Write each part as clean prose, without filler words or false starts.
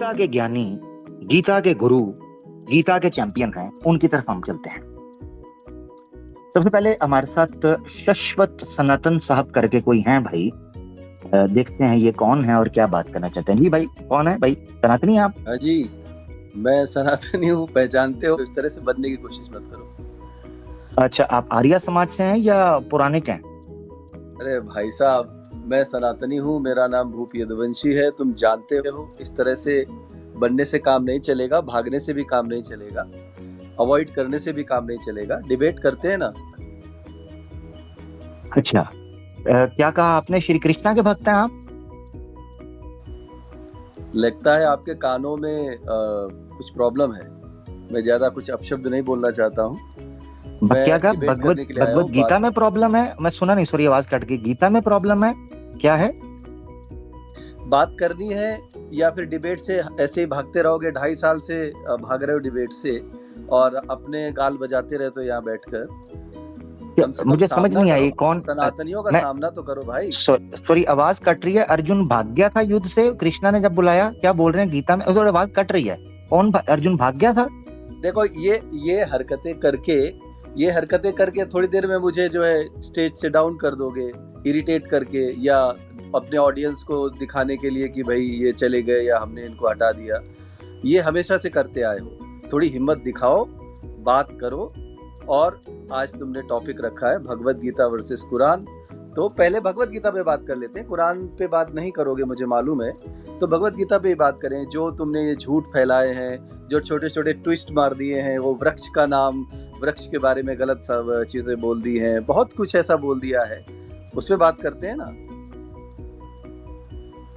गीता के ज्ञानी, गीता के गुरु, गीता के चैंपियन हैं, उनकी तरफ हम चलते हैं। सबसे पहले हमारे साथ शाश्वत सनातन साहब करके कोई हैं भाई। देखते हैं ये कौन है और क्या बात करना चाहते हैं। जी भाई, कौन है भाई? सनातनी हैं आप? हाँ जी, मैं सनातनी हूँ, पहचानते हो? इस तरह से बनने की कोशिश मत करो। अच्छा, आप आर्य समाज से हैं या पौराणिक हैं? अरे भाई साहब, मैं सनातनी हूँ, मेरा नाम भूप यदुवंशी है, तुम जानते हो। इस तरह से बनने से काम नहीं चलेगा, भागने से भी काम नहीं चलेगा, अवॉइड करने से भी काम नहीं चलेगा। डिबेट करते हैं ना। अच्छा, क्या कहा आपने? श्री कृष्णा के भक्त हैं आप? लगता है आपके कानों में कुछ प्रॉब्लम है। मैं ज्यादा कुछ अपशब्द नहीं बोलना चाहता हूँ। क्या कहा? भगवत गीता में प्रॉब्लम है? मैं सुना नहीं, सॉरी, आवाज कट गई। गीता में प्रॉब्लम है? क्या है? बात करनी है या फिर डिबेट से ऐसे ही भागते रहोगे? 2.5 साल से भाग रहे हो डिबेट से और अपने गाल बजाते रहते हो यहाँ बैठकर। मुझे समझ नहीं आई कौन सनातनियों का सामना तो करो भाई। सॉरी, आवाज कट रही है। अर्जुन भाग गया था युद्ध से, कृष्णा ने जब बुलाया। क्या बोल रहे हैं गीता में? आवाज कट रही है। कौन अर्जुन भाग गया था? देखो, ये हरकतें करके थोड़ी देर में मुझे जो है स्टेज से डाउन कर दोगे, इरिटेट करके, या अपने ऑडियंस को दिखाने के लिए कि भाई ये चले गए या हमने इनको हटा दिया। ये हमेशा से करते आए हो। थोड़ी हिम्मत दिखाओ, बात करो। और आज तुमने टॉपिक रखा है भगवत गीता वर्सेस कुरान, तो पहले भगवत गीता पे बात कर लेते हैं। कुरान पे बात नहीं करोगे मुझे मालूम है, तो भगवत गीता पे ही बात करें। जो तुमने ये झूठ फैलाए हैं, जो छोटे छोटे ट्विस्ट मार दिए हैं, वो वृक्ष का नाम, वृक्ष के बारे में गलत सब चीजें बोल दी हैं, बहुत कुछ ऐसा बोल दिया है, उस पे बात करते हैं ना।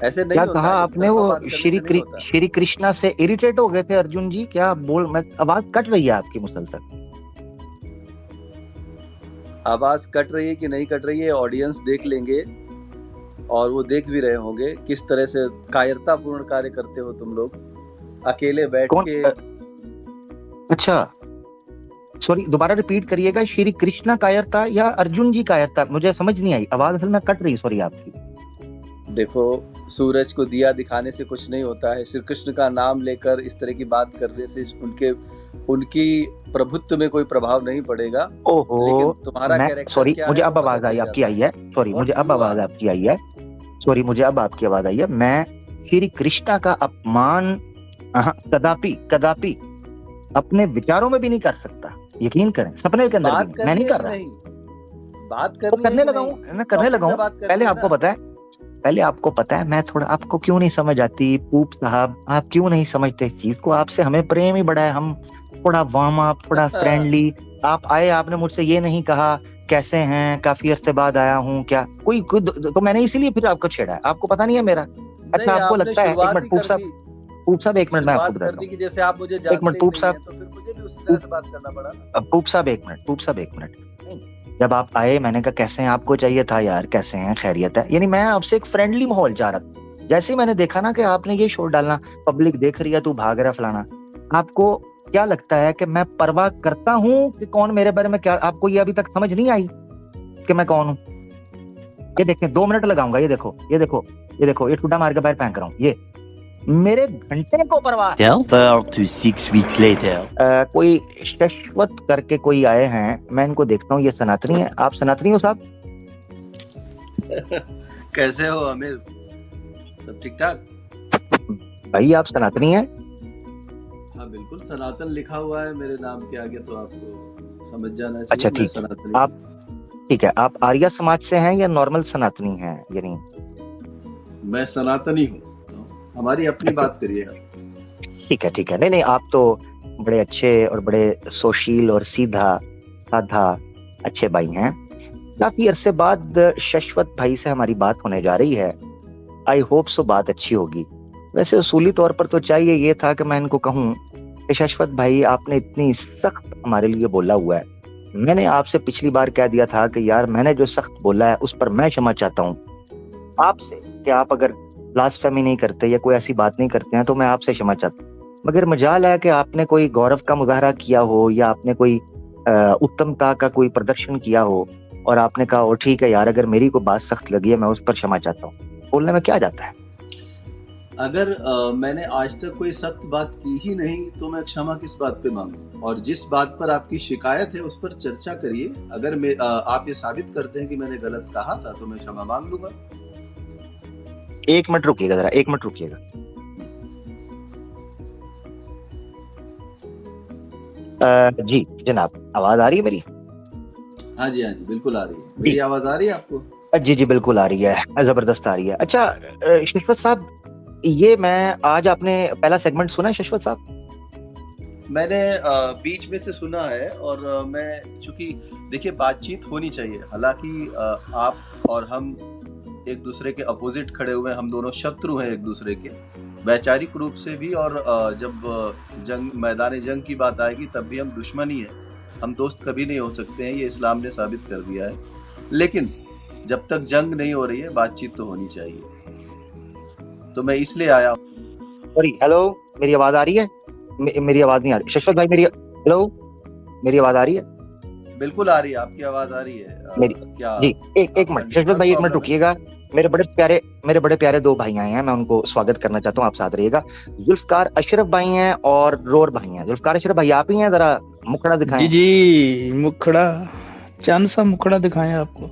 ऐसे नहीं होता। कहा आपने? वो श्री कृष्णा से इरिटेट हो गए थे अर्जुन जी? क्या बोल? मैं आवाज कट रही है आपकी मुसलसल। आवाज कट रही है कि नहीं कट रही है, ऑडियंस देख लेंगे और वो देख भी रहे होंगे किस तरह से कायरतापूर्ण कार्य करते हो तुम लोग अकेले बैठ के। अच्छा, सॉरी, दोबारा रिपीट करिएगा। श्री कृष्णा कायरता या अर्जुन जी कायरता? मुझे समझ नहीं आई, आवाज असल में कट रही, सॉरी आपकी। देखो, सूरज को दिया दिखाने से कुछ नहीं होता है। श्री कृष्ण का नाम लेकर इस तरह की बात करने से उनकी प्रभुत्व में कोई प्रभाव नहीं पड़ेगा। ओहो, लेकिन तुम्हारा कैरेक्टर, सॉरी, मुझे अब आवाज आई आपकी आई है। सॉरी, मुझे अब आवाज आपकी आई है। सॉरी, मुझे अब आपकी आवाज आई है। मैं श्री कृष्णा का अपमान कदापि अपने विचारों में भी नहीं कर सकता। यकीन करें, सपने के अंदर भी मैं नहीं कर रहा। बात करने लगा हूँ, मैं करने लगा हूँ। पहले आपको पता है मैं थोड़ा, आपको क्यों नहीं समझ आती पूप साहब? आप क्यों नहीं समझते इस चीज को? आपसे हमें प्रेम ही बड़ा है। हम थोड़ा वार्म अप, थोड़ा फ्रेंडली। आप आए, आपने मुझसे ये नहीं कहा कैसे हैं, काफी अरसे बाद आया हूँ क्या, कोई तो मैंने इसीलिए फिर आपको छेड़ा है। आपको पता नहीं है मेरा? अच्छा, आपको लगता है? एक मिनट पूप साहब, एक मिनट, मैं आपको बताता हूँ। जैसे आप मुझे जानते एक मिनट पूप साहब, तो फिर मुझे भी उसी तरह से बात करना पड़ा। पूप साहब एक मिनट। जब आप आए, मैंने कहा कैसे हैं, आपको चाहिए था यार, कैसे हैं, खैरियत है? यानी मैं आपसे एक फ्रेंडली माहौल चाह रहा था। जैसे ही मैंने देखा ना कि आपने ये शो डालना, पब्लिक देख रही है, तू भाग रहा फलाना, आपको क्या लगता है कि मैं परवाह करता हूँ कि कौन मेरे बारे में क्या? आपको ये अभी तक समझ नहीं आई कि मैं कौन हूँ? ये देखें, 2 मिनट लगाऊंगा। ये देखो, ये ठुड्डा मार के बाहर फेंक रहा हूँ। ये मेरे घंटे को परवाह। 4 to 6 weeks later. कोई शाश्वत करके कोई आए हैं, मैं इनको देखता हूँ। ये सनातनी है। आप सनातनी हो साहब? कैसे हो अमीर? सब ठीक ठाक? भाई आप सनातनी हैं? हाँ बिल्कुल, सनातन लिखा हुआ है मेरे नाम के आगे, तो आपको समझ जाना चाहिए। अच्छा ठीक है, आप ठीक है, आप आर्य समाज से हैं या नॉर्मल सनातनी हैं? यानी मैं सनातनी हूँ, हमारी अपनी बात करिए। ठीक है। नहीं, आप तो बड़े अच्छे और बड़े सोशील और सीधा साधा अच्छे भाई हैं। काफी अरसे बाद शाश्वत भाई से हमारी बात होने जा रही है। आई होप सो बात अच्छी होगी। वैसे उसूली तौर पर तो चाहिए ये था कि मैं इनको कहूँ कि शाश्वत भाई, आपने इतनी सख्त हमारे लिए बोला हुआ है। मैंने आपसे पिछली बार कह दिया था कि यार मैंने जो सख्त बोला है उस पर मैं क्षमा चाहता हूँ आपसे, कि आप अगर ब्लास्फेमी नहीं करते या कोई ऐसी बात नहीं करते हैं तो मैं आपसे क्षमा चाहता हूँ। मगर मजाल है कि आपने कोई गौरव का मुजाहरा किया हो या आपने कोई उत्तमता का कोई प्रदर्शन किया हो और आपने कहा ओ ठीक है यार, अगर मेरी कोई बात सख्त लगी है मैं उस पर क्षमा चाहता हूँ। बोलने में क्या जाता है? अगर मैंने आज तक कोई सख्त बात की ही नहीं तो मैं क्षमा किस बात पे मांगूं? और जिस बात पर आपकी शिकायत है उस पर चर्चा करिए। अगर आप ये साबित करते हैं कि मैंने गलत कहा था तो मैं क्षमा मांग लूंगा। 1 मिनट रुकिएगा, जरा 1 मिनट रुकिएगा। जी जनाब, आवाज आ रही है मेरी? हाँ जी बिल्कुल आ रही है। मेरी आवाज आ रही है आपको? जी जी बिल्कुल आ रही है, जबरदस्त आ रही है। अच्छा शशवत साहब, ये मैं आज आपने पहला सेगमेंट सुना है शशवत साहब? मैंने बीच में से सुना है और मैं चूंकि देखिए बातचीत होनी चाहिए। हालांकि आप और हम एक दूसरे के अपोजिट खड़े हुए हैं, हम दोनों शत्रु हैं एक दूसरे के, वैचारिक रूप से भी, और जब मैदान जंग की बात आएगी तब भी हम दुश्मन ही हैं। हम दोस्त कभी नहीं हो सकते हैं, ये इस्लाम ने साबित कर दिया है। लेकिन जब तक जंग नहीं हो रही है बातचीत तो होनी चाहिए। तो मैं इसलिए आया हूँ। सॉरी, हेलो, मेरी आवाज आ रही है? मेरी आवाज नहीं आ रही शशवत भाई? हेलो, मेरी आवाज आ रही है? बिल्कुल आ रही है, आपकी आवाज आ रही है। मेरी क्या जी, एक मिनट शशवत भाई, 1 मिनट रुकिएगा। मेरे बड़े प्यारे 2 भाई आए हैं, मैं उनको स्वागत करना चाहता हूँ, आप साथ रहिएगा। जुल्फकार अशरफ भाई हैं और रोर भाई हैं। जुल्फकार अशरफ भाई आप ही हैं, जरा मुखड़ा दिखाएं। जी मुखड़ा, चंद सा मुखड़ा दिखाएं आपको।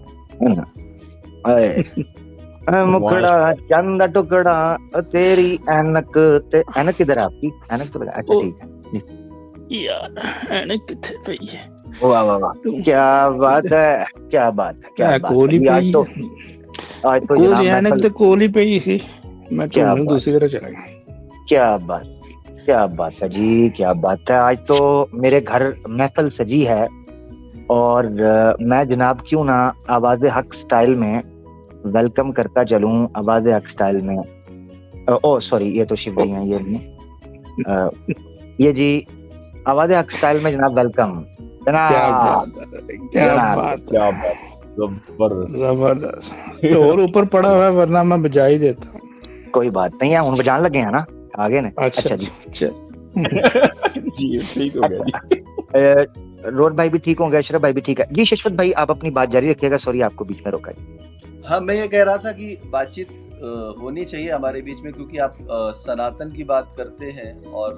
मुखड़ा चंद टुकड़ा तेरी ऐनक ऐनक किधर है आपकी? ऐनक तो अच्छा ठीक है यार ऐनक किथे पई है? वाह वाह वाह, क्या बात है, क्या बात है, क्या बात है। आज तो कोली ऐनक तो कोली पई सी, मैं क्या दूसरी तरह चला गया। क्या बात है जी, क्या बात है। आज तो मेरे घर महफिल सजी है और मैं जनाब क्यों ना आवाज़ हक स्टाइल में वेलकम करता चलूं। आवाज़ हक स्टाइल में, ओ सॉरी, ये तो शिव भाई हैं, ये नहीं, ये जी आवाज़ हक स्टाइल में जनाब वेलकम। जबरदस्त और ऊपर पड़ा हुआ है, वरना मैं बजा ही देता। कोई बात नहीं है, उन बजाने लगे हैं ना आगे ने। अच्छा जी जी ठीक हो गया जी। रोड भाई भी ठीक होंगे, अशरफ भाई भी ठीक है जी। शशवत भाई आप अपनी बात जारी रखिएगा, सॉरी आपको बीच में रोका। हाँ, मैं ये कह रहा था कि बातचीत होनी चाहिए हमारे बीच में, क्योंकि आप सनातन की बात करते हैं और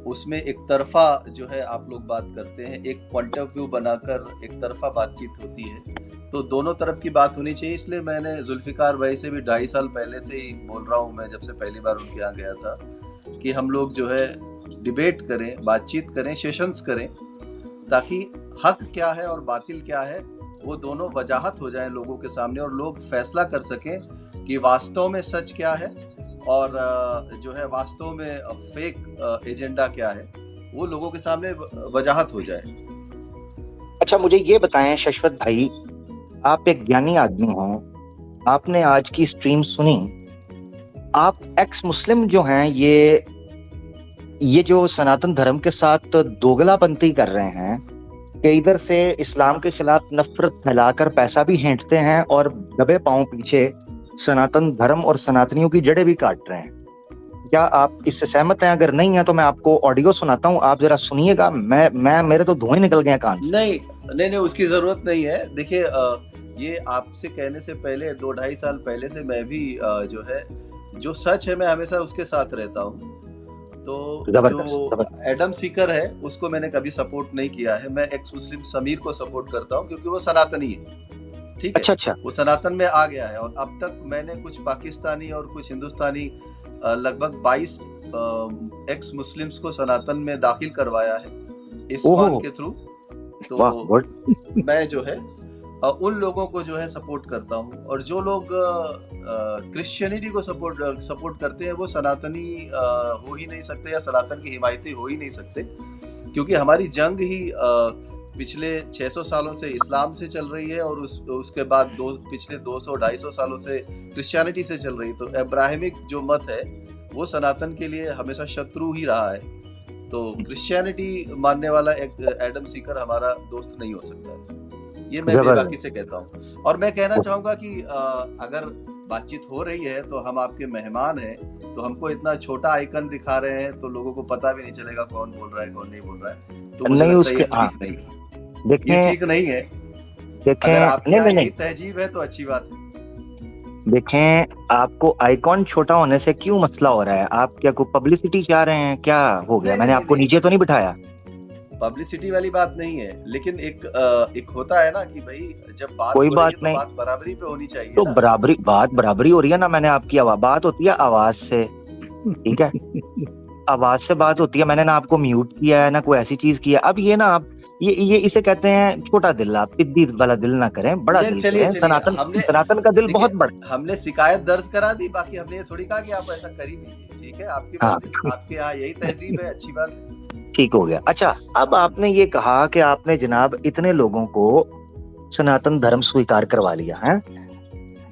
उसमें एक तरफा जो है आप लोग बात करते हैं, एक पॉइंट ऑफ व्यू बनाकर एक तरफा बातचीत होती है, तो दोनों तरफ की बात होनी चाहिए। इसलिए मैंने जुल्फिकार भाई से भी 2.5 साल पहले से ही बोल रहा हूँ, मैं जब से पहली बार उनके यहाँ गया था, कि हम लोग जो है डिबेट करें, बातचीत करें, सेशंस करें, ताकि हक क्या है और बातिल क्या है वो दोनों वजाहत हो जाए लोगों के सामने और लोग फैसला कर सकें कि वास्तव में सच क्या है और जो है वास्तव में फेक एजेंडा क्या है, वो लोगों के सामने वजाहत हो जाए। अच्छा मुझे ये बताएं शशवत भाई, आप एक ज्ञानी आदमी हैं, आपने आज की स्ट्रीम सुनी, आप एक्स मुस्लिम जो हैं ये जो सनातन धर्म के साथ दोगलापंती कर रहे हैं कि इधर से इस्लाम के खिलाफ नफरत फैलाकर पैसा भी हेंटते हैं और दबे पांव पीछे सनातन धर्म और सनातनियों की जड़ें भी काट रहे हैं। क्या आप इससे सहमत हैं? अगर नहीं है तो मैं आपको ऑडियो सुनाता हूं, आप जरा सुनिएगा। मैं मेरे तो धुएं निकल गए कान से। नहीं उसकी जरूरत नहीं है। देखिए ये आपसे कहने से पहले 2-2.5 साल पहले से मैं भी जो है जो सच है मैं हमेशा उसके साथ रहता हूँ। तो जो एडम सीकर है उसको मैंने कभी सपोर्ट नहीं किया है। मैं एक्स मुस्लिम समीर को सपोर्ट करता हूँ क्योंकि वो सनातनी है, ठीक है। अच्छा। वो सनातन में आ गया है और अब तक मैंने कुछ पाकिस्तानी और कुछ हिंदुस्तानी लगभग 22 एक्स मुस्लिम्स को सनातन में दाखिल करवाया है इस वान के थ्रू। तो मैं जो है उन लोगों को जो है सपोर्ट करता हूँ और जो लोग क्रिश्चियनिटी को सपोर्ट करते हैं वो सनातनी हो ही नहीं सकते या सनातन की हिमायती हो ही नहीं सकते, क्योंकि हमारी जंग ही पिछले 600 सालों से इस्लाम से चल रही है और उसके बाद पिछले 200-250 सालों से क्रिश्चियनिटी से चल रही है। तो अब्राहमिक जो मत है वो सनातन के लिए हमेशा शत्रु ही रहा है। तो क्रिश्चियनिटी मानने वाला एडम सीकर हमारा दोस्त नहीं हो सकता है, ये मैं बेबाकी से कहता हूँ। और मैं कहना चाहूंगा कि अगर बातचीत हो रही है तो हम आपके मेहमान हैं, तो हमको इतना छोटा आइकन दिखा रहे हैं तो लोगों को पता भी नहीं चलेगा कौन बोल रहा है कौन नहीं बोल रहा है। तो नहीं उसके ये ठीक नहीं है। अगर आपकी तहजीब है तो अच्छी बात है। देखें, आपको आइकॉन छोटा होने से क्यों मसला हो रहा है? आप क्या कोई पब्लिसिटी चाह रहे हैं? क्या हो गया? नहीं मैंने नहीं आपको नहीं, नीचे तो नहीं बिठाया? पब्लिसिटी वाली बात नहीं है, लेकिन एक होता है ना कि भाई जब बात कोई हो रही बात है तो नहीं, बात बराबरी पे होनी चाहिए तो ना। बराबरी हो रही है ना। मैंने आपकी बात होती है आवाज से, ठीक है? आवाज से बात होती है। मैंने ना आपको म्यूट किया है ना कोई ऐसी चीज की है। अब ये ना आप ये इसे कहते हैं छोटा दिल। आप पिद्दी वाला दिल ना करें, बड़ा नहीं, दिल चलिए करें। चलिए, हमने सनातन का दिल बहुत देखिए, बड़ा। हमने शिकायत दर्ज करा दी, बाकी हमने ये थोड़ी कहा कि आप ऐसा कर ही दीजिए। ठीक है, आपकी हाँ, मर्जी, आपके यहाँ यही तहजीब है, अच्छी बात है। ठीक हो गया। अच्छा, अब आपने ये कहा कि आपने जनाब इतने लोगों को सनातन धर्म स्वीकार करवा लिया है।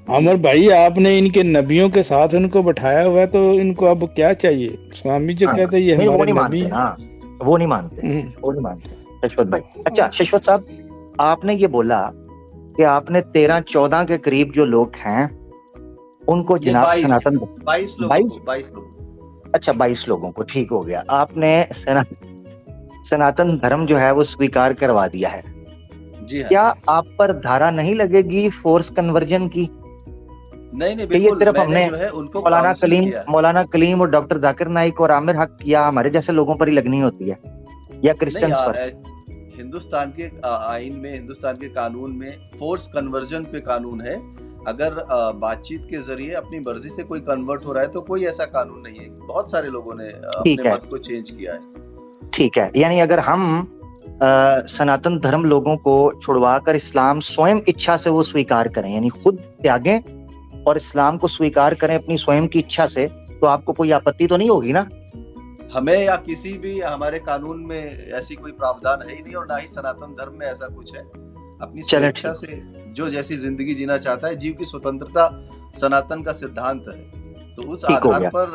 अमर भाई, आपने इनके नबियों के साथ उनको बैठाया हुआ है, तो इनको अब क्या चाहिए? स्वामी जी हाँ, कहते हैं ये नहीं वो हमारे नहीं नबी मानते हैं। ना, वो नहीं मानते, हम्म, वो नहीं मानते शश्वत भाई। अच्छा शश्वत साहब, आपने ये बोला कि आपने 13-14 के करीब जो लोग हैं उनको ये जनाब 22 सनातन 22 लोगों 22, को 22 लोगों अच्छा 22 लोगों को, ठीक हो गया। आपने सनातन धर्म जो है वो स्वीकार करवा दिया है। को। जी हाँ। क्या आप पर धारा नहीं लगेगी फोर्स कन्वर्जन की? नहीं नहीं, कि ये बिल्कुल, सिर्फ मैंने हमने जो है उनको काउंसिल किया। मौलाना कलीम और डॉक्टर जाकिर नाइक और आमिर हक या हमारे जैसे लोगों पर ही लगनी होती है, या नहीं, क्रिश्चियंस पर? हिंदुस्तान के आइन में, हिंदुस्तान के कानून में फोर्स कन्वर्जन पे कानून है। अगर बातचीत के जरिए अपनी मर्जी से कोई कन्वर्ट हो रहा है तो कोई ऐसा कानून नहीं है। बहुत सारे लोगों ने ठीक अपने है, मत को चेंज किया है। ठीक है। यानी अगर हम सनातन धर्म लोगों को छुड़वाकर इस्लाम स्वयं इच्छा से वो स्वीकार करें, यानी खुद त्यागें और इस्लाम को स्वीकार करें अपनी स्वयं की इच्छा से, तो आपको कोई आपत्ति तो नहीं होगी ना? हमें या किसी भी हमारे कानून में ऐसी कोई प्रावधान है ही नहीं, और ना ही सनातन धर्म में ऐसा कुछ है। अपनी चलें, स्वेच्छा से जो जैसी जिंदगी जीना चाहता है, जीव की स्वतंत्रता सनातन का सिद्धांत है। तो उस ठीक हो आधार गया, पर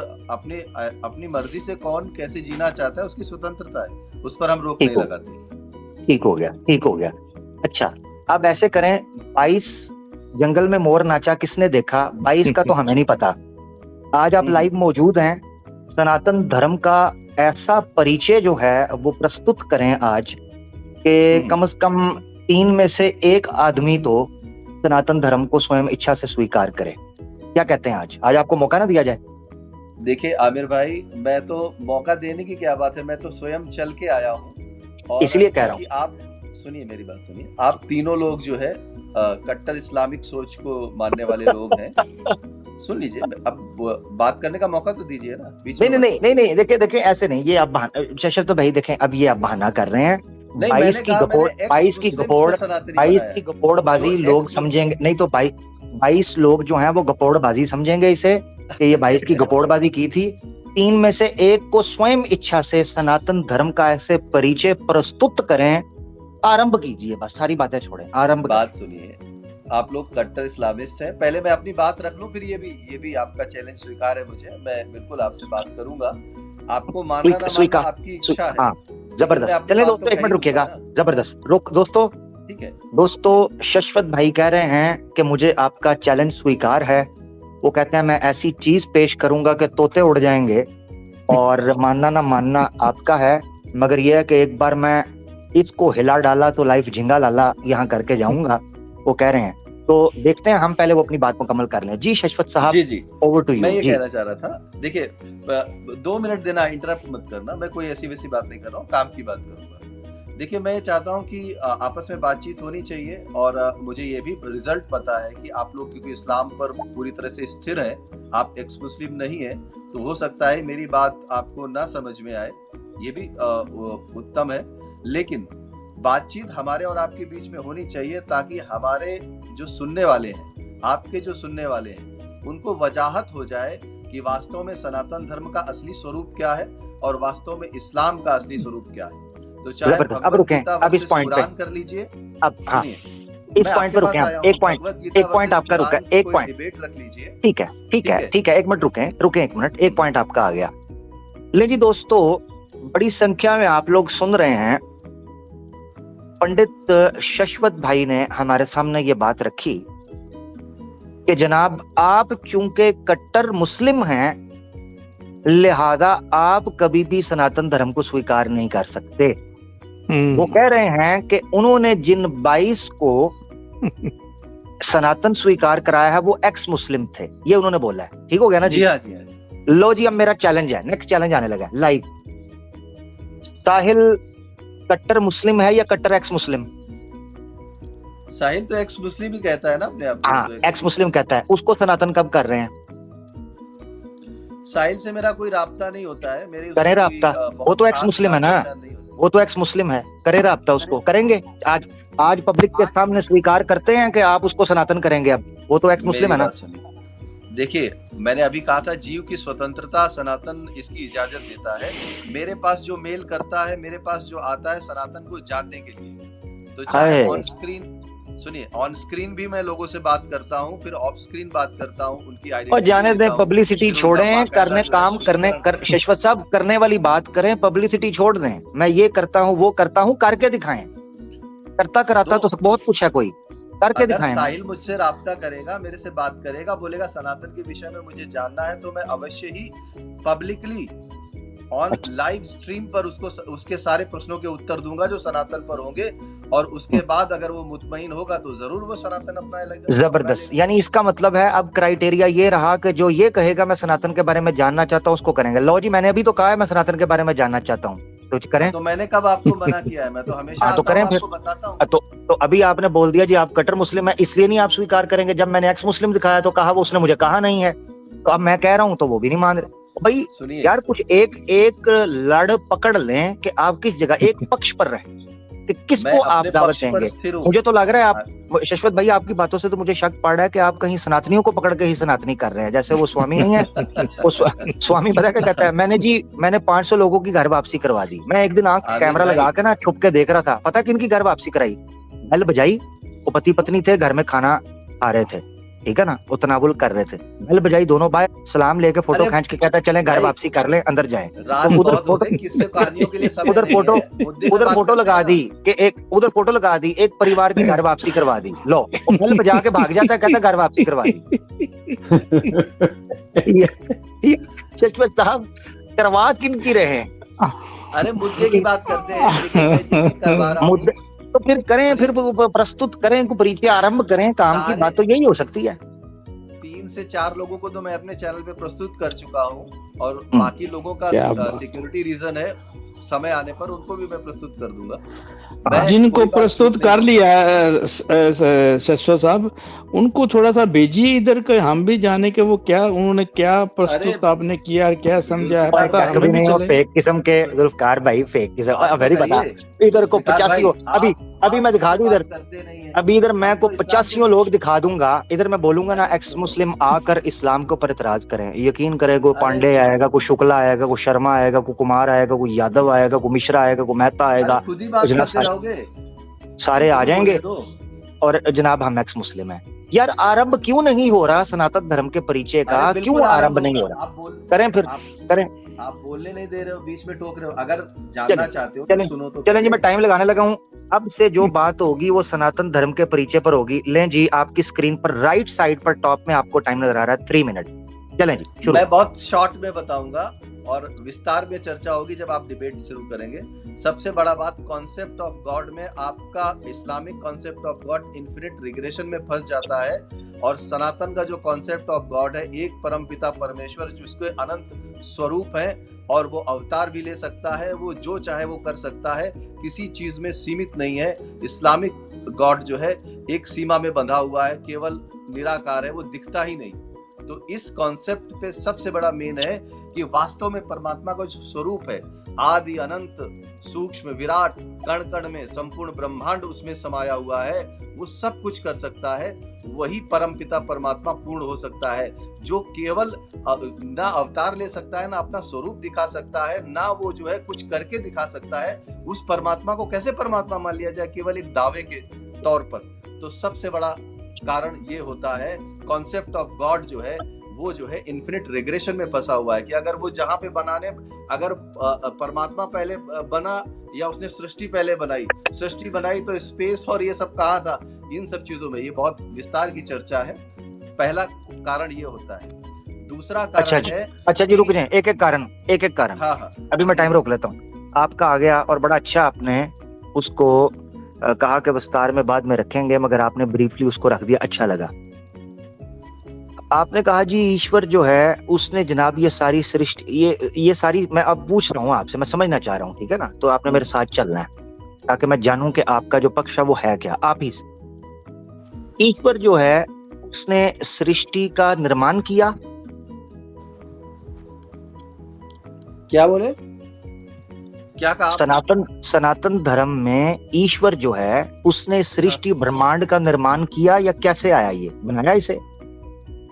अपनी मर्जी से कौन कैसे जीना चाहता है उसकी स्वतंत्रता है, उस पर हम रोक ठीक नहीं हो लगाते। ठीक हो गया, ठीक हो गया। अच्छा, अब ऐसे करें, 22 जंगल में मोर नाचा किसने देखा? 22 का तो हमें नहीं पता। आज आप लाइव मौजूद हैं, सनातन धर्म का ऐसा परिचय जो है वो प्रस्तुत करें आज कि कम से कम 3 में से 1 आदमी तो सनातन धर्म को स्वयं इच्छा से स्वीकार करे। क्या कहते हैं? आज आपको मौका ना दिया जाए? देखिए आमिर भाई, मैं तो मौका देने की क्या बात है, मैं तो स्वयं चल के आया हूँ। और इसलिए कह रहा हूँ। कि आप सुनिए, मेरी बात सुनिए। आप तीनों लोग जो है कट्टर इस्लामिक सोच को मानने वाले लोग हैं। सुन लीजिए, अब बात करने का मौका तो दीजिए ना, बीच में नहीं, देखिए ऐसे नहीं। ये आप शशर्त भाई देखें, अब ये आप बहाना कर रहे हैं। 22 की गपोड़बाजी लोग समझेंगे नहीं, तो 22 लोग जो हैं वो गपोड़बाजी समझेंगे इसे, कि ये 22 की गपोड़बाजी की थी। 3 में से 1 को स्वयं इच्छा से सनातन धर्म का ऐसे परिचय प्रस्तुत करें। आरंभ कीजिए, बस सारी बातें छोड़ें, आरंभ। बात सुनिए, आप लोग कट्टर इस्लामिस्ट हैं। पहले मैं अपनी बात रख लूं, फिर ये भी आपका चैलेंज स्वीकार है मुझे। मैं बिल्कुल आपसे बात करूंगा। आपको मानना ना मानना आपकी इच्छा है। हाँ, जबरदस्त। चले दोस्तों, 1 मिनट रुकिएगा, जबरदस्त। रुक दोस्तों, ठीक है दोस्तों। शश्वत भाई कह रहे हैं कि मुझे आपका चैलेंज स्वीकार है। वो कहते हैं मैं ऐसी चीज पेश करूंगा कि तोते उड़ जाएंगे, और मानना ना मानना आपका है। मगर यह है कि एक बार मैं इसको हिला डाला तो लाइफ झिंगा लाला यहाँ करके जाऊंगा, वो कह रहे हैं। तो देखते हैं, हम पहले वो अपनी बात मुकम्मल कर लें। जी शश्वत साहब, जी ओवर टू यू। मैं ये कहना चाह रहा था, देखिए 2 मिनट देना, इंटरप्ट मत करना। मैं कोई ऐसी वैसी बात नहीं कर रहा हूँ, काम की बात करूंगा। देखिए, मैं ये चाहता हूँ कि आपस में बातचीत होनी चाहिए, और मुझे ये भी रिजल्ट पता है कि आप लोग क्योंकि इस्लाम पर पूरी तरह से स्थिर हैं, आप एक्स मुस्लिम नहीं है, तो हो सकता है मेरी बात आपको ना समझ में आए, ये भी उत्तम है। लेकिन बातचीत हमारे और आपके बीच में होनी चाहिए, ताकि हमारे जो सुनने वाले हैं, आपके जो सुनने वाले हैं, उनको वजाहत हो जाए कि वास्तव में सनातन धर्म का असली स्वरूप क्या है और वास्तव में इस्लाम का असली स्वरूप क्या है। तो चाहे अब रुकें, अब इस पॉइंट पे कर लीजिए। अब हाँ, इस पॉइंट पे रुकें। एक पॉइंट आपका रुका, एक पॉइंट डिबेट रख लीजिए। ठीक है, 1 मिनट रुकें, 1 मिनट। एक पॉइंट आपका आ गया। ले जी दोस्तों, बड़ी संख्या में आप लोग सुन रहे हैं। पंडित शश्वत भाई ने हमारे सामने ये बात रखी कि जनाब आप चूंकि कट्टर मुस्लिम हैं, लिहाजा आप कभी भी सनातन धर्म को स्वीकार नहीं कर सकते। वो कह रहे हैं कि उन्होंने जिन 22 को सनातन स्वीकार कराया है वो एक्स मुस्लिम थे, ये उन्होंने बोला है। ठीक हो गया ना जी? जी हाँ, जी हाँ। लो जी, अब मेरा चैलेंज है, नेक्स्ट चैलेंज आने लगा है लाइव। साहिल कट्टर मुस्लिम है या कट्टर एक्स मुस्लिम? साहिल तो एक्स मुस्लिम ही कहता है ना अपने आप को, हाँ, तो एक्स मुस्लिम कहता है। उसको सनातन कब कर रहे हैं? साहिल से मेरा कोई राब्ता नहीं होता है, मेरी करें उससे राब्ता, कोई, वो तो बहुत एक्स खास मुस्लिम है ना, जान पहचान नहीं होती। वो तो एक्स मुस्लिम है, करे राब्ता उसको, करेंगे आज पब्लिक के सामने स्वीकार करते हैं कि आप उसको सनातन करेंगे अब, वो तो एक्स मुस्लिम है मेरी ना। बात सुनिए, देखिए मैंने अभी कहा था जीव की स्वतंत्रता सनातन इसकी इजाजत देता है। मेरे पास जो मेल करता है, मेरे पास जो आता है सनातन को जानने के लिए, तो चाहे हाय। ऑन स्क्रीन, सुनिए, ऑन स्क्रीन भी मैं लोगों से बात करता हूँ, फिर ऑफ स्क्रीन बात करता हूँ, उनकी और आइडेंटिटी जाने दें, लेता हूँ, पब्लिसिटी फिर उनका छोड़ें, बाकायदा करने जो है काम करने कर, शश्वत साहब करने वाली बात करें, पब्लिसिटी छोड़ दें। मैं ये करता हूँ, वो करता हूँ, करके दिखाएं। करता कराता तो बहुत कुछ है, कोई करके अगर दिखाएं ना। साहिल मुझसे राब्ता करेगा, मेरे से बात करेगा, बोलेगा सनातन के विषय में मुझे जानना है, तो मैं अवश्य ही पब्लिकली ऑन लाइव स्ट्रीम पर उसको उसके सारे प्रश्नों के उत्तर दूंगा जो सनातन पर होंगे, और उसके बाद अगर वो मुतमईन होगा तो जरूर वो सनातन अपना जबरदस्त। यानी इसका मतलब है अब क्राइटेरिया ये रहा कि जो ये कहेगा मैं सनातन के बारे में जानना चाहता हूँ उसको करेंगे। लो जी, मैंने अभी तो कहा है मैं सनातन के बारे में जानना चाहता हूँ, तो करें। तो मैंने कब आपको मना किया है? मैं तो हमेशा हाँ, तो आता करें हूँ, फिर। आपको बताता हूँ। तो अभी आपने बोल दिया जी आप कट्टर मुस्लिम है, इसलिए नहीं आप स्वीकार करेंगे। जब मैंने एक्स मुस्लिम दिखाया तो कहा वो उसने मुझे कहा नहीं है, तो अब मैं कह रहा हूँ तो वो भी नहीं मान रहे। भाई सुनिए यार, कुछ एक लड़ पकड़ लें कि आप किस जगह एक पक्ष पर रहें, कि किसको मैं आप अपने दावत पक्ष पर देंगे। स्थिर हूँ। मुझे तो लग रहा है आप शश्वत भाई, आपकी बातों से तो मुझे शक पड़ रहा है कि आप कहीं सनातनियों को पकड़ के ही सनातनी कर रहे हैं, जैसे वो स्वामी नहीं है। वो स्वामी पता क्या कहता है, मैंने 500 लोगों की घर वापसी करवा दी। मैं एक दिन आंख आमिर कैमरा भाई। लगा के ना छुप के देख रहा था, पता किनकी घर वापसी कराई? बेल बजाई, वो पति पत्नी थे, घर में खाना खा रहे थे, ठीक है ना, वो तनावुल कर रहे थे। बेल बजाई, दोनों भाई सलाम लेके फोटो अरे खींच के कहता है चलें घर भाई, वापसी कर लें, अंदर जाएं। रात तो उधर बहुत हो फोटो गई, किस्से कहानियों के लिए समय उधर नहीं फोटो है। मुद्दे पे उधर बात फोटो करते लगा हैं ना। दी कि उधर फोटो लगा दी, एक परिवार की घर वापसी करवा दी। लो, वो बेल बजा के भाग जाता है, कहता है घर वापसी करवा दी। शश्वत साहब, करवा किन की रहे हैं? अरे मुद्दे की बात करते हैं, देखिए मैं जो भी करवा रहा हूँ, मुद्दे तो फिर करें, फिर प्रस्तुत करें, परिचय आरंभ करें, काम की बात तो यही हो सकती है। 3 से 4 लोगों को तो मैं अपने चैनल पे प्रस्तुत कर चुका हूँ, और बाकी लोगों का सिक्योरिटी रीजन है, समय आने पर उनको भी मैं प्रस्तुत कर दूंगा। जिनको प्रस्तुत कर लिया शश्वत साहब, उनको थोड़ा सा भेजिए इधर के, हम भी जाने के वो क्या उन्होंने क्या प्रस्तुत आपने किया और क्या समझा है, पता कभी नहीं हो फेक किस्म के जुल्फकार भाई, फेक किस्म। वेरी बता इधर को 85 अभी मैं दिखा दूं इधर, अभी इधर मैं को 85 लोग दिखा दूंगा। इधर मैं बोलूंगा ना एक्स मुस्लिम आकर इस्लाम के ऊपर इतराज करें, यकीन करें, कोई पांडे आएगा, कोई शुक्ला आएगा, कोई शर्मा आएगा, कोई कुमार आएगा, कोई यादव आएगा, कोई मिश्रा आएगा, कोई मेहता आएगा, सारे आ जाएंगे और जनाब हम एक्स मुस्लिम है। यार आरंभ क्यों नहीं हो रहा सनातन धर्म के परिचय का? क्यों आरंभ नहीं हो रहा? करें फिर, करें। आप बोलने नहीं दे रहे हो, बीच में टोक रहे हो। अगर जानना चाहते हो तो सुनो तो। चलें जी, मैं टाइम लगाने लगा हूँ। अब से जो बात होगी वो सनातन धर्म के परिचय पर होगी। लें जी, आपकी स्क्रीन पर राइट साइड पर टॉप में आपको टाइम नजर आ रहा है 3 मिनट। चलें जी, शुरू। मैं बहुत शॉर्ट में बताऊंगा और विस्तार में चर्चा होगी जब आप डिबेट शुरू करेंगे। सबसे बड़ा बात, कॉन्सेप्ट ऑफ गॉड में आपका Islamic concept of God infinite regression में फंस जाता है, और सनातन का जो कॉन्सेप्ट ऑफ गॉड है, एक परमपिता परमेश्वर जिसके अनंत स्वरूप है, और वो अवतार भी ले सकता है, वो जो चाहे वो कर सकता है, किसी चीज में सीमित नहीं है। इस्लामिक गॉड जो है एक सीमा में बंधा हुआ है, केवल निराकार है, वो दिखता ही नहीं। तो इस कॉन्सेप्ट पे सबसे बड़ा मेन है कि वास्तव में परमात्मा का जो स्वरूप है, आदि अनंत सूक्ष्म विराट, कण कण में संपूर्ण ब्रह्मांड उसमें समाया हुआ है, वो सब कुछ कर सकता है। वही परमपिता परमात्मा पूर्ण हो सकता है, जो केवल ना अवतार ले सकता है, ना अपना स्वरूप दिखा सकता है, ना वो जो है कुछ करके दिखा सकता है। उस परमात्मा को कैसे परमात्मा मान लिया जाए केवल एक दावे के तौर पर? तो सबसे बड़ा कारण ये होता है, कॉन्सेप्ट ऑफ गॉड जो है वो जो है इन्फिनिट रिग्रेशन में फंसा हुआ है, कि अगर वो जहां पे बनाने, अगर परमात्मा पहले बना या उसने सृष्टि पहले बनाई, सृष्टि बनाई तो स्पेस और ये सब कहाँ था, इन सब चीजों में ये बहुत विस्तार की चर्चा है। पहला कारण ये होता है। दूसरा कारण अच्छा जी रुक जाए, एक एक कारण। हाँ, अभी मैं टाइम रोक लेता हूँ। आपका आ गया और बड़ा अच्छा आपने उसको कहा कि विस्तार में बाद में रखेंगे, मगर आपने ब्रीफली उसको रख दिया, अच्छा लगा। आपने कहा जी ईश्वर जो है उसने जनाब ये सारी सृष्टि, ये सारी, मैं अब पूछ रहा हूँ आपसे, मैं समझना चाह रहा हूँ, ठीक है ना, तो आपने मेरे साथ चलना है ताकि मैं जानूं कि आपका जो पक्ष है वो है क्या। आप ही से, ईश्वर जो है उसने सृष्टि का निर्माण किया? क्या बोले, क्या कहा? सनातन धर्म में ईश्वर जो है उसने सृष्टि ब्रह्मांड का निर्माण किया या कैसे आया, ये बनाया इसे?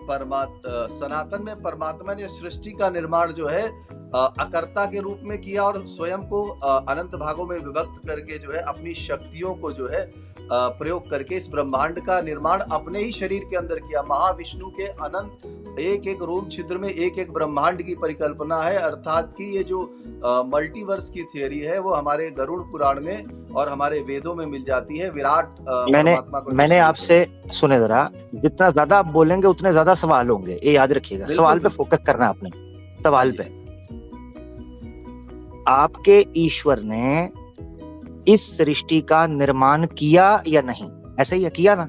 सनातन में परमात्मा ने सृष्टि का निर्माण जो है अकर्ता के रूप में किया और स्वयं को अनंत भागों में विभक्त करके जो है अपनी शक्तियों को जो है प्रयोग करके इस ब्रह्मांड का निर्माण अपने ही शरीर के अंदर किया। महाविष्णु के अनंत एक एक रोम छिद्र में एक एक ब्रह्मांड की परिकल्पना है, अर्थात कि ये जो मल्टीवर्स की थियरी है वो हमारे गरुड़ पुराण में और हमारे वेदों में मिल जाती है। विराट मैंने आपसे, सुने जरा, जितना ज्यादा आप बोलेंगे उतने ज्यादा सवाल होंगे, ये याद रखिएगा। सवाल पे फोकस करना आपने, सवाल पे। आपके ईश्वर ने इस सृष्टि का निर्माण किया या नहीं? ऐसे ही किया ना?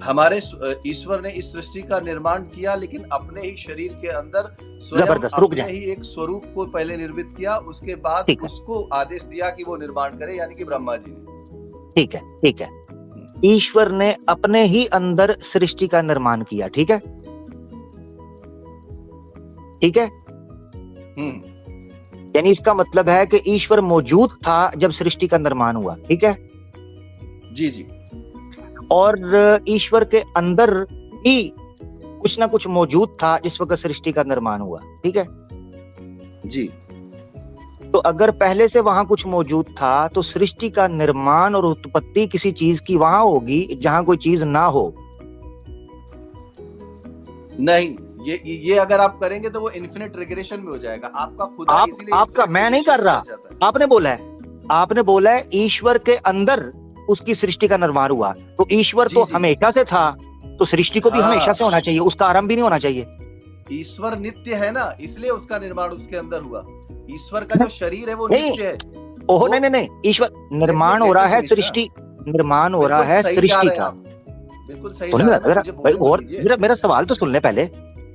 हमारे ईश्वर ने इस सृष्टि का निर्माण किया, लेकिन अपने ही शरीर के अंदर जबरदस्त, रुक अपने ही एक स्वरूप को पहले निर्मित किया, उसके बाद उसको आदेश दिया कि वो निर्माण करे, यानी कि ब्रह्मा जी ने। ठीक है, ठीक है। ईश्वर ने अपने ही अंदर सृष्टि का निर्माण किया, ठीक है, ठीक है। यानी इसका मतलब है कि ईश्वर मौजूद था जब सृष्टि का निर्माण हुआ, ठीक है? जी जी। और ईश्वर के अंदर ही कुछ ना कुछ मौजूद था जिस वक्त सृष्टि का निर्माण हुआ, ठीक है जी। तो अगर पहले से वहां कुछ मौजूद था तो सृष्टि का निर्माण और उत्पत्ति किसी चीज की वहां होगी जहां कोई चीज ना हो। नहीं, ये अगर आप करेंगे तो वो इन्फिनिट रिग्रेशन में हो जाएगा आपका खुद। आपका मैं नहीं कर रहा, आपने बोला है ईश्वर के अंदर उसकी सृष्टि का निर्माण हुआ, तो ईश्वर तो हमेशा से था, तो सृष्टि को भी हमेशा से होना चाहिए, उसका आरंभ भी नहीं होना चाहिए। ईश्वर नित्य है ना, इसलिए उसका निर्माण उसके अंदर हुआ। ईश्वर का जो शरीर है वो नित्य है। ओह नहीं, ईश्वर निर्माण हो रहा है, सृष्टि निर्माण हो रहा है सृष्टि का। बिल्कुल सही। और मेरा सवाल तो सुन ले पहले।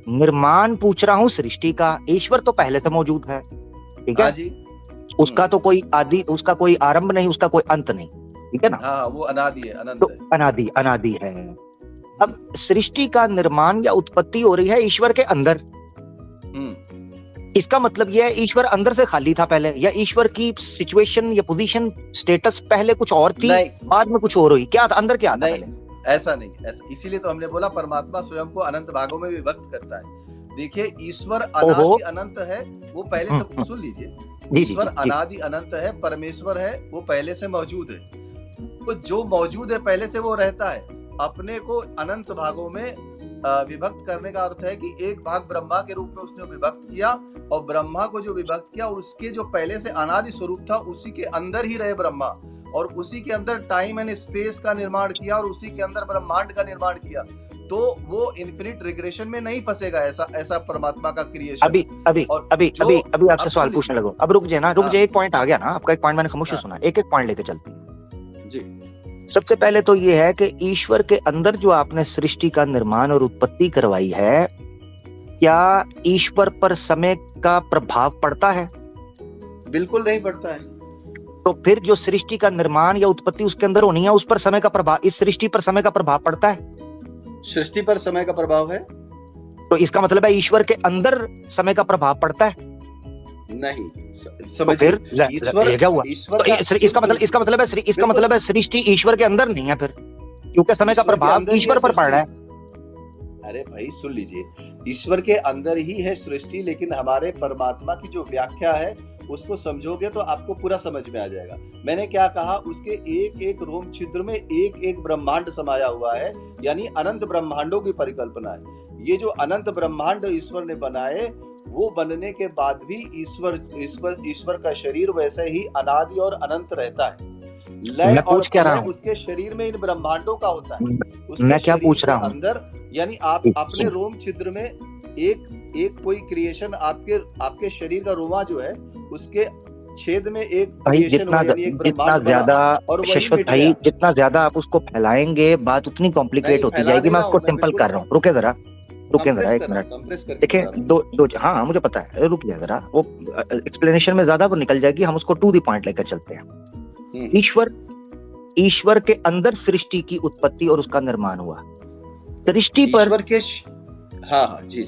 निर्माण पूछ रहा हूँ सृष्टि का, ईश्वर तो पहले से मौजूद है, ठीक है जी। उसका तो कोई आदि, उसका कोई आरंभ नहीं, उसका कोई अंत नहीं, ठीक है ना? हाँ, वो अनादि है, अनंत तो है। अनादि है। अब सृष्टि का निर्माण या उत्पत्ति हो रही है ईश्वर के अंदर। इसका मतलब यह है ईश्वर अंदर से खाली था पहले, या ईश्वर की सिचुएशन या पोजीशन स्टेटस पहले कुछ और थी, बाद में कुछ और हुई? क्या था अंदर, क्या था पहले? ऐसा नहीं, ऐसा इसीलिए तो हमने बोला परमात्मा स्वयं को अनंत भागों में विभक्त करता है। देखिए, ईश्वर अनादि अनंत है, वो पहले से, सुन लीजिए, ईश्वर अनादि अनंत है, परमेश्वर है, वो पहले से मौजूद है। तो जो मौजूद है पहले से वो रहता है। अपने को अनंत भागों में विभक्त करने का अर्थ है कि एक भाग ब्रह्मा के रूप में उसने विभक्त किया, और ब्रह्मा को जो विभक्त किया उसके जो पहले से अनादि स्वरूप था उसी के अंदर ही रहे ब्रह्मा, और उसी के अंदर टाइम एंड स्पेस का निर्माण किया, और उसी के अंदर ब्रह्मांड का निर्माण किया। तो वो इन्फिनिट रिग्रेशन में नहीं फंसेगा, ऐसा परमात्मा का क्रिएशन। अभी आपसे सवाल पूछने लगो। अब रुक जाए, एक पॉइंट आ गया ना आपका, एक पॉइंट मैंने खामोशी सुना, एक पॉइंट लेके चलते जी। सबसे पहले तो ये है कि ईश्वर के अंदर जो आपने सृष्टि का निर्माण और उत्पत्ति करवाई है, क्या ईश्वर पर समय का प्रभाव पड़ता है? बिल्कुल नहीं पड़ता है। तो फिर जो सृष्टि का निर्माण या उत्पत्ति उसके अंदर होनी है, उस पर समय का प्रभाव, इस सृष्टि पर समय का प्रभाव पड़ता है? सृष्टि पर समय का प्रभाव है, तो इसका मतलब है ईश्वर के अंदर समय का प्रभाव पड़ता है? नहीं, तो फिर क्या हुआ? तो इसका मतलब है सृष्टि ईश्वर के अंदर नहीं है फिर, क्योंकि समय का प्रभाव ईश्वर पर पड़ रहा है। अरे भाई सुन लीजिए, ईश्वर के अंदर ही है सृष्टि, लेकिन हमारे परमात्मा की जो व्याख्या है उसको समझोगे तो आपको पूरा समझ में आ जाएगा। मैंने क्या कहा, उसके एक एक रोम छिद्र में एक एक ब्रह्मांड समाया हुआ है, यानी अनंत ब्रह्मांडों की परिकल्पना है। ये जो अनंत ब्रह्मांड ईश्वर ने बनाए, वो बनने के बाद भी ईश्वर का शरीर वैसे ही अनादि और अनंत रहता है। लय और प्रलय उसके शरीर में इन ब्रह्मांडों का होता है। मैं क्या पूछ रहा हूँ अंदर, यानी आप अपने रोम छिद्र में एक कोई क्रिएशन, आपके शरीर का रोमा जो है उसके छेद में एक भाई क्रिएशन जितना हुआ, यानी एक जितना ब्रह्मांड बना ज्यादा और वही शश्वत मिट भाई, गया। जितना ज्यादा आप उसको फैलाएंगे बात उतनी कॉम्प्लिकेट नहीं, होती फैला जाएगी। नहीं मैं रहा उसको हूँ, मैं सिंपल बिल्कुल कर रहा हूँ। रुके जरा कंप्रेस एक कर रहा मिनट। हूँ, कंप्रेस करके देखिए बता रहा हूँ। दो हाँ मुझे पता है, रुक जाए जरा, वो एक्सप्लेनेशन में ज्यादा वो निकल जाएगी, हम उसको टू द पॉइंट लेकर चलते हैं। ईश्वर के अंदर सृष्टि की उत्पत्ति और उसका निर्माण हुआ। सृष्टि पर ईश्वर के हाँ हाँ जी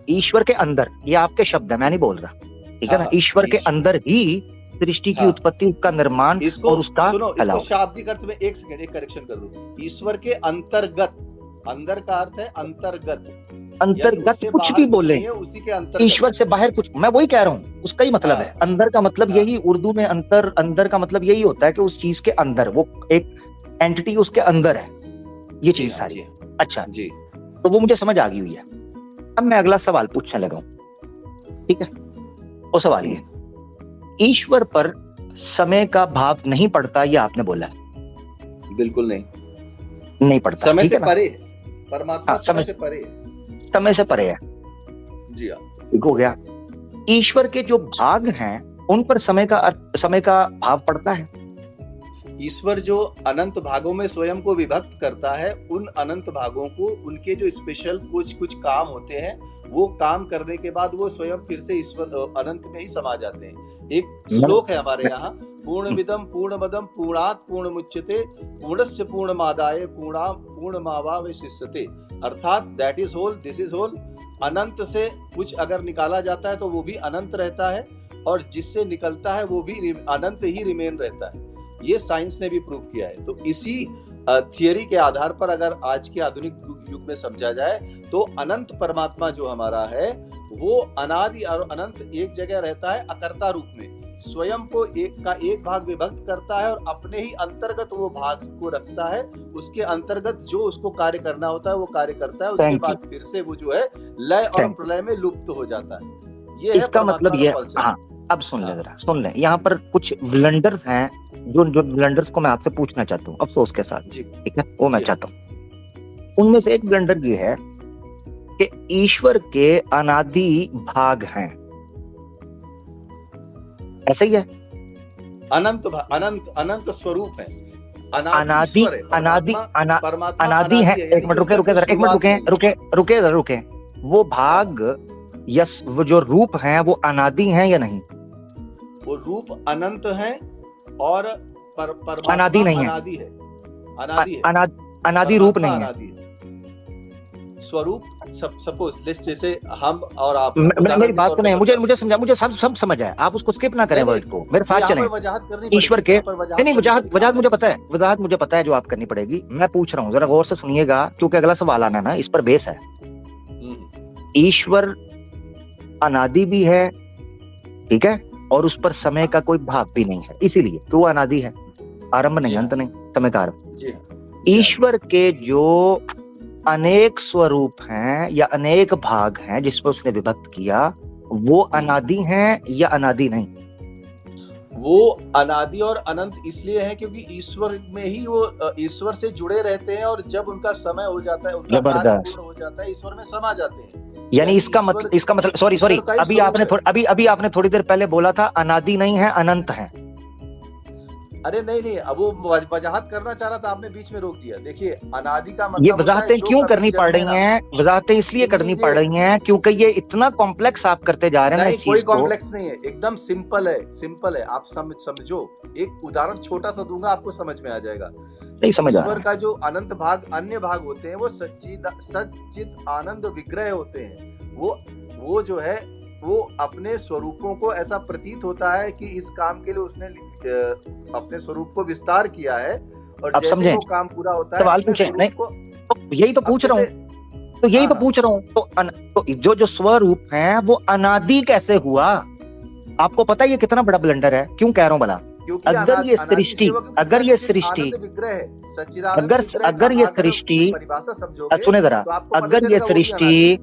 ईश्वर के अंदर, ये आपके शब्द है, मैं नहीं बोल रहा, ठीक है ना। हाँ, ईश्वर के अंदर ही सृष्टि की हाँ। उत्पत्ति, उसका निर्माण इसको और उसका सुनो, इसको फैलाव। शाब्दिक अर्थ में एक सेकंड, एक करेक्शन कर दूं। ईश्वर के अंतर्गत, अंदर का अर्थ है अंतर्गत, अंतर्गत कुछ भी बोले, उसी के अंतर्गत, ईश्वर से बाहर कुछ, मैं वही कह रहा हूँ, उसका ही मतलब है। अंदर का मतलब यही, उर्दू में अंदर का मतलब यही होता है कि उस चीज के अंदर, वो एक एंटिटी उसके अंदर है, ये चीज सारी। अच्छा जी, तो वो मुझे समझ आ गई हुई है। अब मैं अगला सवाल पूछने लगा हूं, ठीक है। वो सवाल ये, ईश्वर पर समय का भाव नहीं पड़ता, ये आपने बोला। बिल्कुल नहीं पड़ता, समय ठीक से है ना? परे, परमात्मा हाँ, समय से परे, समय से परे है, जी हाँ। ठीक हो गया। ईश्वर के जो भाग हैं उन पर समय का भाव पड़ता है। ईश्वर जो अनंत भागों में स्वयं को विभक्त करता है, उन अनंत भागों को उनके जो स्पेशल कुछ काम होते हैं, वो काम करने के बाद वो स्वयं फिर से ईश्वर अनंत में ही समा जाते हैं। एक श्लोक है हमारे यहाँ, पूर्णमिदं पूर्णमदं पूर्णात् पूर्णमुच्यते पूर्णस्य पूर्णमादाय पूर्णमावावशिष्यते, अर्थात that is whole, this is whole. अनंत से कुछ अगर निकाला जाता है तो वो भी अनंत रहता है, और जिससे निकलता है वो भी अनंत ही रिमेन रहता है। ये साइंस ने भी प्रूव किया है। तो इसी थियरी के आधार पर अगर आज के आधुनिक युग में समझा जाए तो अनंत परमात्मा जो हमारा है वो अनादि और अनंत एक जगह रहता है, अकर्ता रूप में स्वयं को एक भाग विभक्त करता है और अपने ही अंतर्गत वो भाग को रखता है, उसके अंतर्गत जो उसको कार्य करना होता है वो कार्य करता है, उसके बाद फिर से वो जो है लय और प्रलय में लुप्त हो जाता है। ये इसका मतलब ये, हाँ अब सुन ले जरा, सुन ले, यहाँ पर कुछ ब्लंडर्स हैं जो ब्लंडर्स को मैं आपसे पूछना चाहता हूँ अफसोस के साथ, ठीक है, वो मैं चाहता हूँ। उनमें से एक ब्लंडर ये है कि ईश्वर के अनादि भाग हैं, ऐसा ही है? अनंत स्वरूप है, अनादि है। एक मिनट रुके, वो भाग यस, वो जो रूप हैं वो अनादि हैं या नहीं? वो रूप अनंत हैं और परमात्मा अनादि नहीं है, अनादि रूप नहीं है, स्वरूप। सपोज जैसे हम और आप, मेरी बात को नहीं, मुझे समझा, मुझे सब समझ आया, आप उसको स्किप ना करें, वर्ड को मेरे साथ चलें। ईश्वर के नहीं, वजाहत मुझे पता है, वजाहत मुझे पता है जो आप करनी पड़ेगी। मैं पूछ रहा हूँ, जरा गौर से सुनिएगा, क्योंकि अगला सवाल आना ना, इस पर बेस है। ईश्वर अनादि भी है, ठीक है, और उस पर समय का कोई भाव भी नहीं है, इसीलिए तो वो अनादि है, आरंभ नहीं, अंत नहीं, समय का आरंभ। ईश्वर के जो अनेक स्वरूप हैं या अनेक भाग हैं जिस पर उसने विभक्त किया, वो अनादि हैं या अनादि नहीं? वो अनादि और अनंत इसलिए है क्योंकि ईश्वर में ही वो ईश्वर से जुड़े रहते हैं, और जब उनका समय हो जाता है, उनका कार्य पूर्ण हो जाता है, ईश्वर में समा जाते हैं। यानी इसका मतलब सॉरी अभी आपने थोड़ी देर पहले बोला था अनादि नहीं है, अनंत है। अरे नहीं, अब वो वजाहत करना चाह रहा था, आपने बीच में रोक दिया। देखिए, अनादि का मतलब ये वजाहतें क्यों करनी पड़ रही हैं? वजाहतें इसलिए करनी पड़ रही हैं क्योंकि ये इतना कॉम्प्लेक्स आप करते जा रहे हैं। नहीं, कोई कॉम्प्लेक्स नहीं है, एकदम सिंपल है। आप समझो, एक उदाहरण छोटा सा दूंगा, आपको समझ में आ जाएगा। नहीं समझ आ रहा। ईश्वर का जो अनंत भाग, अन्य भाग होते हैं, वो सच्चिद आनंद विग्रह होते हैं। वो जो है वो अपने स्वरूपों को ऐसा प्रतीत होता है कि इस काम के लिए उसने अपने स्वरूप को विस्तार किया है, और जैसे वो काम पूरा होता है, सवाल पूछे नहीं, यही तो पूछ रहा हूँ। तो जो स्वरूप है वो अनादि कैसे हुआ? आपको पता है ये कितना बड़ा ब्लंडर है? क्यों कह रहा हूँ भला? अगर ये सृष्टि सुने जरा, अगर ये सृष्टि,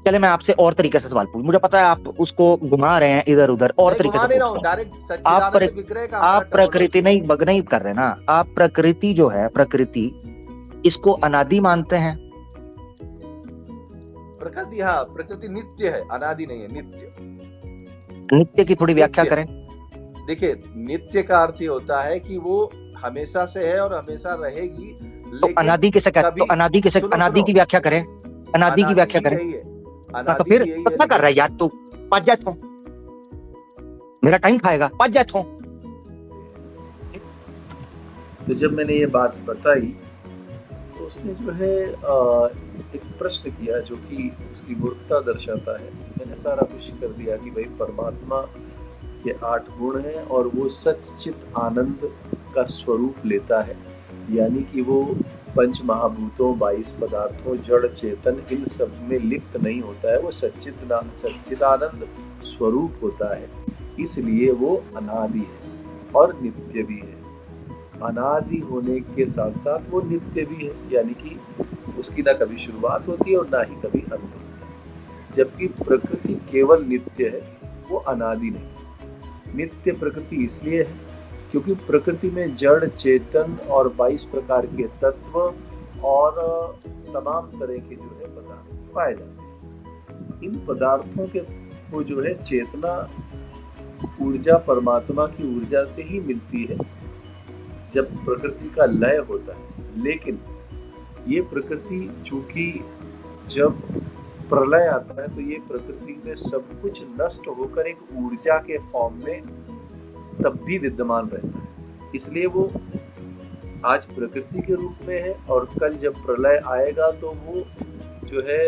चले मैं आपसे और तरीके से सवाल पूछ, मुझे पता है आप उसको घुमा रहे हैं इधर उधर, और तरीके से आप प्रकृति नहीं कर रहे ना, आप प्रकृति जो है, प्रकृति इसको अनादि मानते हैं? प्रकृति, हाँ, प्रकृति नित्य है, अनादि नहीं है, नित्य। नित्य की थोड़ी व्याख्या नित्य। करें। देखिए, नित्य का अर्थ ये होता है कि वो हमेशा से है और हमेशा रहेगी, तो लेकिन अनादि किसे कहते? कभी तो अनादि किसे? सुनो अनादि सुनो की व्याख्या करें, अनादि की अनादि व्याख्या भी करें। यही है, हाँ, तो अनादि फिर भी यही तो है, क्या कर रहा है लेकिन यार तू? पाँच जाए तो मेरा टाइम खाएगा, पाँच जाए तो। तो जब मैंने ये बात बताई तो उसने जो है एक प्रश्न किया जो कि उसकी मूर्खता दर्शाता है। मैंने सारा कुछ कर दिया कि भाई परमात्मा के 8 गुण हैं और वो सच्चित आनंद का स्वरूप लेता है, यानी कि वो पंच महाभूतों, 22 पदार्थों, जड़ चेतन, इन सब में लिप्त नहीं होता है। वो सच्चिदानंद स्वरूप होता है, इसलिए वो अनादि है और नित्य भी है। अनादि होने के साथ साथ वो नित्य भी है, यानी कि उसकी ना कभी शुरुआत होती है और ना ही कभी अंत होता है। जबकि प्रकृति केवल नित्य है, वो अनादि नहीं। नित्य प्रकृति इसलिए है क्योंकि प्रकृति में जड़ चेतन और 22 प्रकार के तत्व और तमाम तरह के जो है पदार्थ पाए जाते हैं। इन पदार्थों के वो जो है चेतना ऊर्जा परमात्मा की ऊर्जा से ही मिलती है जब प्रकृति का लय होता है। लेकिन ये प्रकृति चूंकि जब प्रलय आता है तो ये प्रकृति में सब कुछ नष्ट होकर एक ऊर्जा के फॉर्म में तब भी विद्यमान रहता है। इसलिए वो आज प्रकृति के रूप में है और कल जब प्रलय आएगा तो वो जो है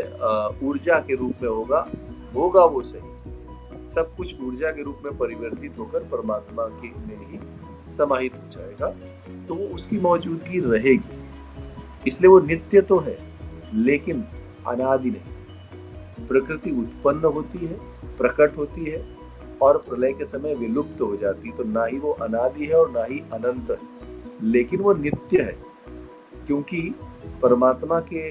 ऊर्जा के रूप में होगा वो सही। सब कुछ ऊर्जा के रूप में परिवर्तित होकर परमात्मा के में ही समाहित हो जाएगा, तो वो उसकी मौजूदगी रहेगी। इसलिए वो नित्य तो है लेकिन अनादि नहीं। प्रकृति उत्पन्न होती है, प्रकट होती है और प्रलय के समय विलुप्त हो जाती है, तो ना ही वो अनादि है और ना ही अनंत है, लेकिन वो नित्य है। क्योंकि परमात्मा के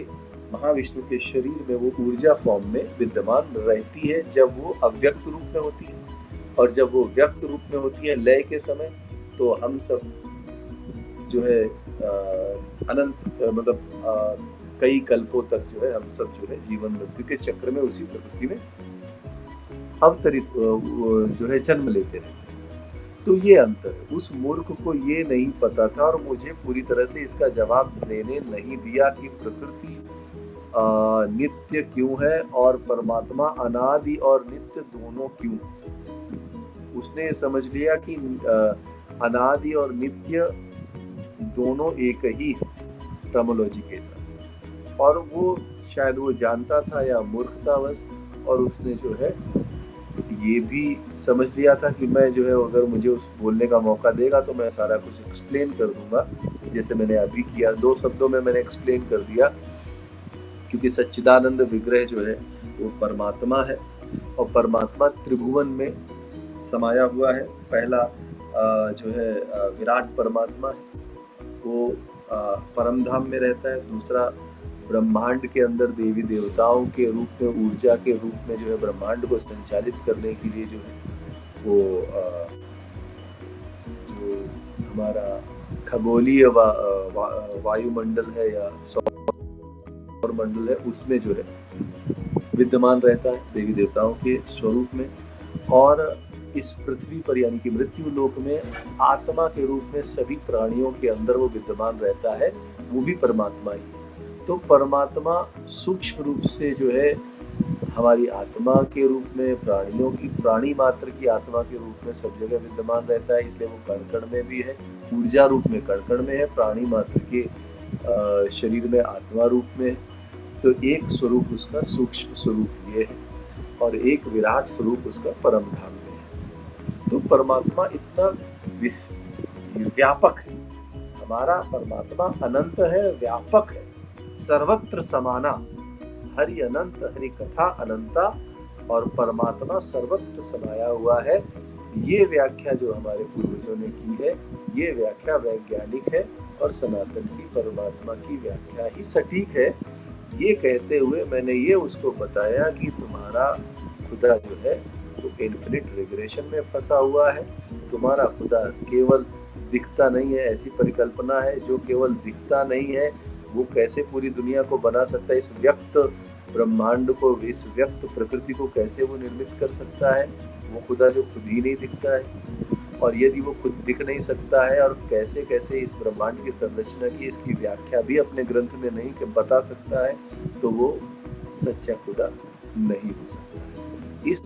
महाविष्णु के शरीर में वो ऊर्जा फॉर्म में विद्यमान रहती है जब वो अव्यक्त रूप में होती है, और जब वो व्यक्त रूप में होती है लय के समय, तो हम सब जो है अनंत मतलब कई कल्पों तक जो है हम सब जो है जीवन मृत्यु के चक्र में उसी प्रकृति में अवतरित जो है जन्म लेते रहते हैं। तो ये अंतर है। उस मूर्ख को ये नहीं पता था और मुझे पूरी तरह से इसका जवाब देने नहीं दिया कि प्रकृति नित्य क्यों है और परमात्मा अनादि और नित्य दोनों क्यों। उसने समझ लिया कि अनादि और नित्य दोनों एक ही टर्मोलॉजी के हिसाब से, और वो शायद वो जानता था या मूर्खतावश, और उसने जो है ये भी समझ लिया था कि मैं जो है अगर मुझे उस बोलने का मौका देगा तो मैं सारा कुछ एक्सप्लेन कर दूंगा, जैसे मैंने अभी किया। 2 शब्दों में मैंने एक्सप्लेन कर दिया, क्योंकि सच्चिदानंद विग्रह जो है वो परमात्मा है और परमात्मा त्रिभुवन में समाया हुआ है। पहला जो है विराट परमात्मा है, वो परम धाम में रहता है। दूसरा ब्रह्मांड के अंदर देवी देवताओं के रूप में, ऊर्जा के रूप में जो है ब्रह्मांड को संचालित करने के लिए जो है वो जो हमारा खगोलीय वायुमंडल है या सौर मंडल है उसमें जो है विद्यमान रहता है देवी देवताओं के स्वरूप में। और इस पृथ्वी पर यानी कि मृत्यु लोक में आत्मा के रूप में सभी प्राणियों के अंदर वो विद्यमान रहता है, वो भी परमात्मा ही है। तो परमात्मा सूक्ष्म रूप से जो है हमारी आत्मा के रूप में, प्राणियों की, प्राणी मात्र की आत्मा के रूप में सब जगह विद्यमान रहता है। इसलिए वो कण कण में भी है, ऊर्जा रूप में कण कण में है, प्राणी मात्र के शरीर में आत्मा रूप में। तो एक स्वरूप उसका सूक्ष्म स्वरूप ये है और एक विराट स्वरूप उसका परम धाम में है। तो परमात्मा इतना व्यापक है, हमारा परमात्मा अनंत है, व्यापक है, सर्वत्र समाना, हरि अनंत हरि कथा अनंता, और परमात्मा सर्वत्र समाया हुआ है। ये व्याख्या जो हमारे पूर्वजों ने की है, ये व्याख्या वैज्ञानिक है और सनातन की परमात्मा की व्याख्या ही सटीक है। ये कहते हुए मैंने ये उसको बताया कि तुम्हारा खुदा जो है वो इन्फिनिट रिग्रेशन में फंसा हुआ है। तुम्हारा खुदा केवल दिखता नहीं है, ऐसी परिकल्पना है जो केवल दिखता नहीं है, वो कैसे पूरी दुनिया को बना सकता है, इस व्यक्त ब्रह्मांड को, इस व्यक्त प्रकृति को कैसे वो निर्मित कर सकता है। वो खुदा जो खुद ही नहीं दिखता है, और यदि वो खुद दिख नहीं सकता है और कैसे कैसे इस ब्रह्मांड की संरचना की इसकी व्याख्या भी अपने ग्रंथ में नहीं बता सकता है, तो वो सच्चा खुदा नहीं हो सकता है। इस